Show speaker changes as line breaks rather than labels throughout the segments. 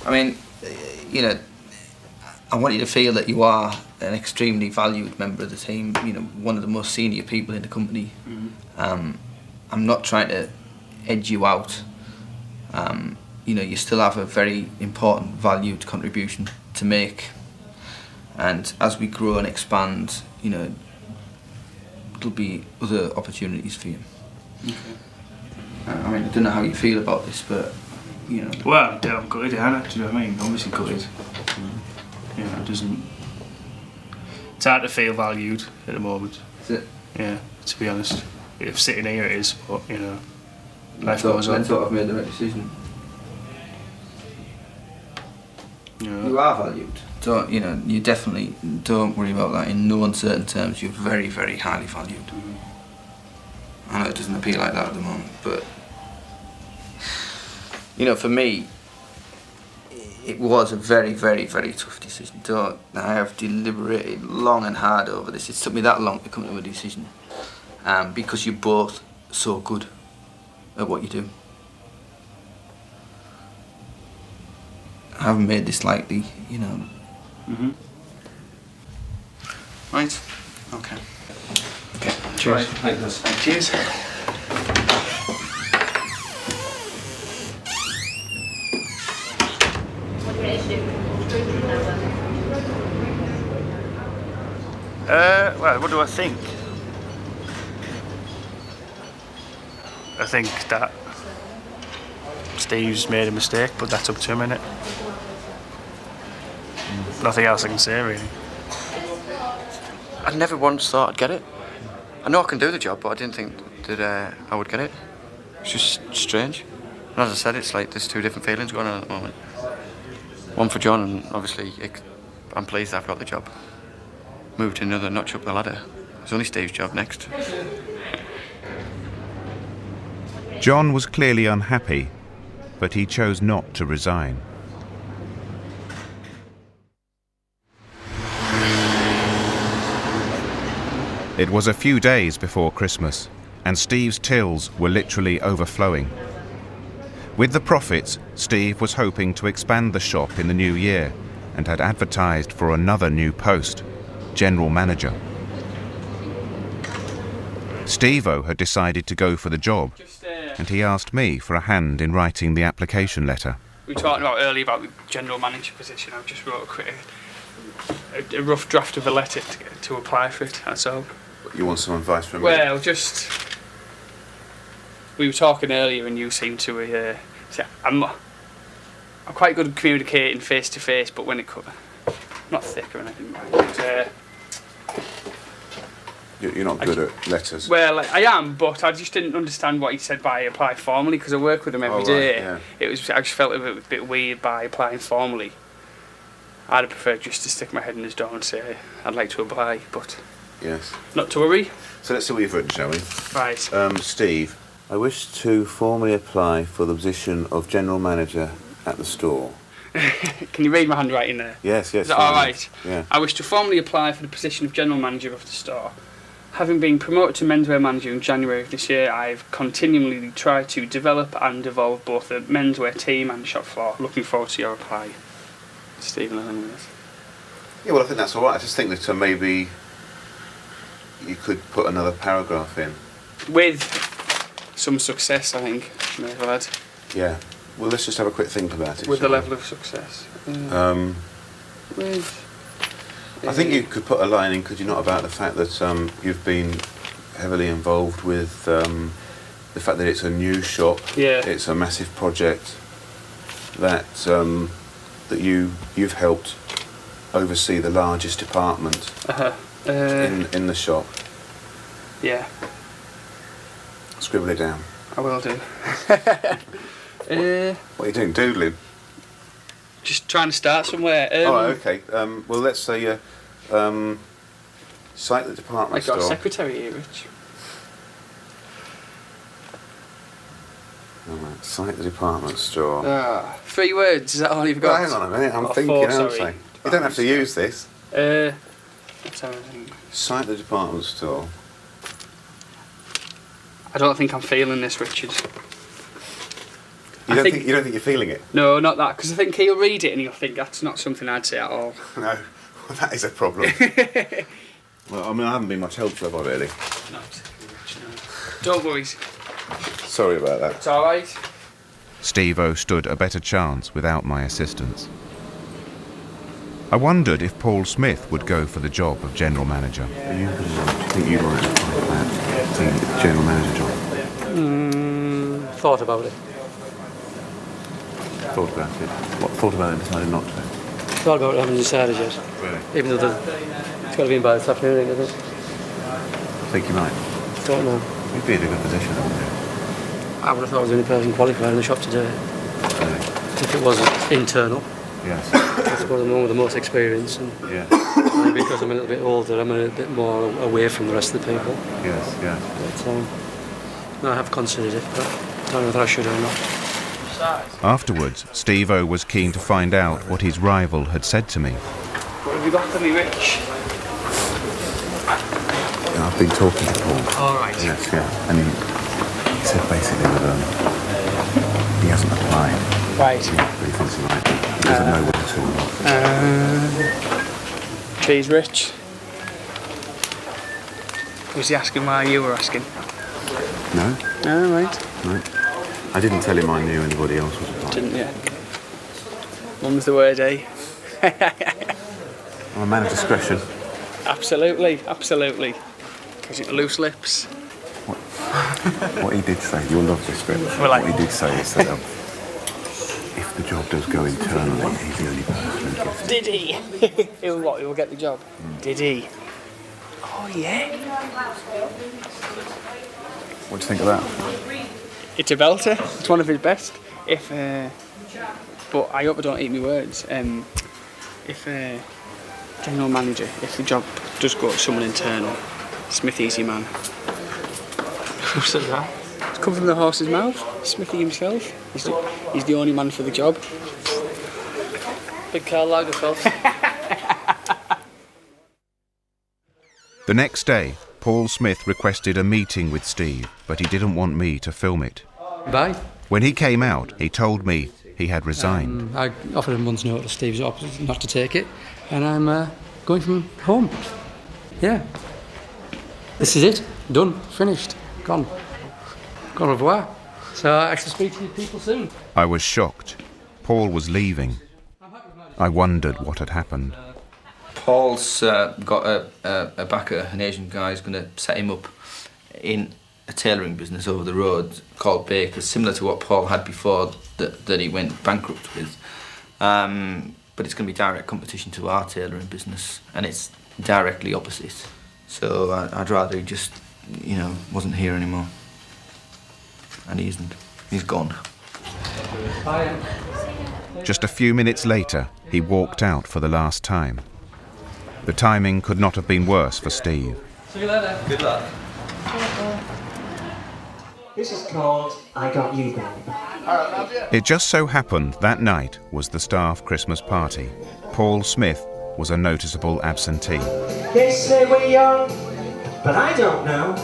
I mean, you know, I want you to feel that you are an extremely valued member of the team, you know, one of the most senior people in the company. I'm not trying to edge you out. You know, you still have a very important, valued contribution to make. And as we grow and expand, you know, there'll be other opportunities for you.
Okay.
I mean, I don't know how you feel about this, but, you know...
Well, I'm gutted, Hannah, do you know what I mean? Obviously gutted. You know, it doesn't... It's hard to feel valued at the moment.
Is it?
Yeah, to be honest. If sitting here it is, but, you know, life goes on.
I thought I've made the right decision.
Yeah.
You are valued. Don't, you know, you definitely don't worry about that. In no uncertain terms, you're very, very highly valued. I know it doesn't appear like that at the moment, but you know, for me, it was a very, very, very tough decision. I have deliberated long and hard over this. It took me that long to come to a decision, because you're both so good at what you do. I haven't made this lightly, you know. Right. Okay. Okay.
Cheers.
Right. Cheers.
Well, what do I think? I think that Steve's made a mistake, but that's up to him, innit? Nothing else I can say, really.
I never once thought I'd get it. I know I can do the job, but I didn't think that I would get it. It's just strange. And as I said, it's like there's two different feelings going on at the moment. One for John, and obviously I'm pleased I've got the job. Moved to another notch up the ladder. It's only Steve's job next.
John was clearly unhappy, but he chose not to resign. It was a few days before Christmas, and Steve's tills were literally overflowing. With the profits, Steve was hoping to expand the shop in the new year and had advertised for another new post, General Manager. Steve-O had decided to go for the job, and he asked me for a hand in writing the application letter.
We were talking about earlier about the General Manager position. I just wrote a rough draft of a letter to apply for it, that's all.
You want some advice from me?
Well, just... We were talking earlier and you seemed to... I'm quite good at communicating face to face, but when it comes... Not thick or anything, but,
You're not good at letters?
Well, I am, but I just didn't understand what he said by apply formally, because I work with him every day.
Yeah.
I just felt a bit weird by applying formally. I'd have preferred just to stick my head in his door and say I'd like to apply, but...
Yes.
Not to worry.
So let's see what you've written, shall we?
Right.
Steve, I wish to formally apply for the position of General Manager at the store.
Can you read my handwriting there?
Yes, yes.
Is that alright?
Yeah.
I wish to formally apply for the position of General Manager of the store. Having been promoted to menswear manager in January of this year, I've continually tried to develop and evolve both the menswear team and shop floor. Looking forward to your reply. Stephen Elliott.
Yeah, well, I think that's all right. I just think that maybe you could put another paragraph in.
With some success, I think, may have had.
Yeah. Well, let's just have a quick think about it.
With the level of success.
I think you could put a line in, could you not, about the fact that you've been heavily involved with the fact that it's a new shop.
Yeah.
It's a massive project that that you've helped oversee the largest department in the shop.
Yeah.
Scribble it down.
I will do.
What are you doing, doodling?
Just trying to start somewhere.
Okay. Well, let's say Psyche Department Store.
I've got a secretary here, Rich.
Alright, Psyche Department Store.
3 words, is that all you've got?
Well, hang on a minute, I'm thinking,
4,
aren't
sorry.
I? You don't have to use this.
That's everything.
Psyche Department Store.
I don't think I'm feeling this, Richard.
You don't think you're feeling it?
No, not that, because I think he'll read it and he'll think that's not something I'd say at all.
No, well, that is a problem. Well, I mean, I haven't been much help, have I, really?
Not particularly much, no. Don't worry.
Sorry about that.
It's alright.
Steve-O stood a better chance without my assistance. I wondered if Paul Smith would go for the job of general manager.
Do you think you might apply for that general manager job?
Thought about it.
Thought about it. What, thought about it and decided not to?
Thought about it, haven't decided yet.
Really?
Even though it's got to be in by this afternoon, I think.
I think you might.
Don't know.
You'd be in a good position, wouldn't you?
I would have thought I was the only person qualified in the shop today.
Really?
If it was internal,
Yes.
I suppose I'm the one with the most experience. And
Yeah.
because I'm a little bit older, I'm a little bit more away from the rest of the people.
Yes, yes.
But no, I have considered it, but I don't know whether I should or not.
Afterwards, Steve-O was keen to find out what his rival had said to me.
What have you got for me, Rich?
Yeah, I've been talking to Paul.
All right.
Yes, yeah. And he said basically that he hasn't applied.
Right.
Yeah, but he thinks he might. He doesn't know what to do.
Cheese, Rich. Was he asking why you were asking?
No?
Oh, right.
No. I didn't tell him I knew anybody else was applying.
Didn't you? Mum's the word, eh?
I'm a man of discretion.
Absolutely, absolutely. Because it loose lips.
What he did say, you'll love this bit.
Well,
what he did say is that if the job does go internally, he's the only person who gets it.
Did he? He'll get the job. Did he? Oh, yeah.
What do you think of that?
It's a belter. It's one of his best. But I hope I don't eat my words. If general manager, if the job does go to someone internal, Smithy's your man.
Who said that?
It's come from the horse's mouth. Smithy himself. He's the only man for the job.
Big Karl Lagerfeld.
The next day, Paul Smith requested a meeting with Steve, but he didn't want me to film it.
Bye.
When he came out, he told me he had resigned.
I offered him a month's notice. Steve's opposite not to take it, and I'm going from home. Yeah. This is it. Done. Finished. Gone. Au revoir. So I shall speak to you people soon.
I was shocked. Paul was leaving. I wondered what had happened.
Paul's got a backer, an Asian guy, who's going to set him up in a tailoring business over the road called Baker's, similar to what Paul had before that he went bankrupt with. But it's going to be direct competition to our tailoring business, and it's directly opposite. So I'd rather he just, wasn't here anymore. And he isn't. He's gone.
Just a few minutes later, he walked out for the last time. The timing could not have been worse for Steve.
See you later.
Good luck.
This is called I Got You, Baby.
It just so happened that night was the staff Christmas party. Paul Smith was a noticeable absentee.
They say we're young, but I don't know.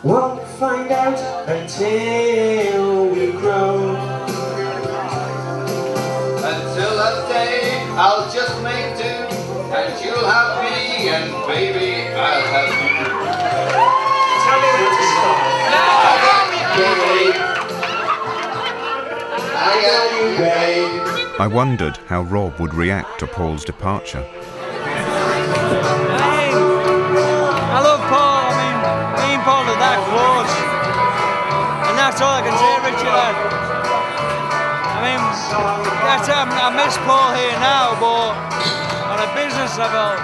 Won't find out until we grow.
Until that day, I'll just make do, and you'll have me, and baby, I'll have you.
Tell me when to stop. I got you, babe.
I wondered how Rob would react to Paul's departure.
I love Paul. I mean, me and Paul are that close, and that's all I can say, Richard. I mean, I miss Paul here now, but on a business level,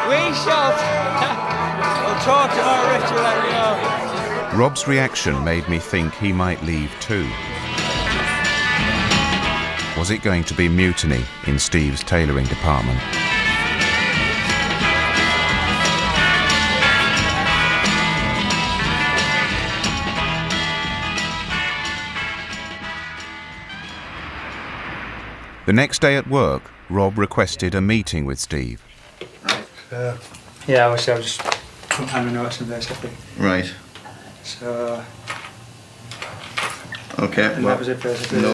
we shall. We'll talk tomorrow, Richard. Let you know.
Rob's reaction made me think he might leave too. Was it going to be mutiny in Steve's tailoring department? The next day at work, Rob requested a meeting with Steve.
Yeah, obviously I was just putting time and notice in basically.
Right.
So
Okay.
And
Well,
that was it basically.
no.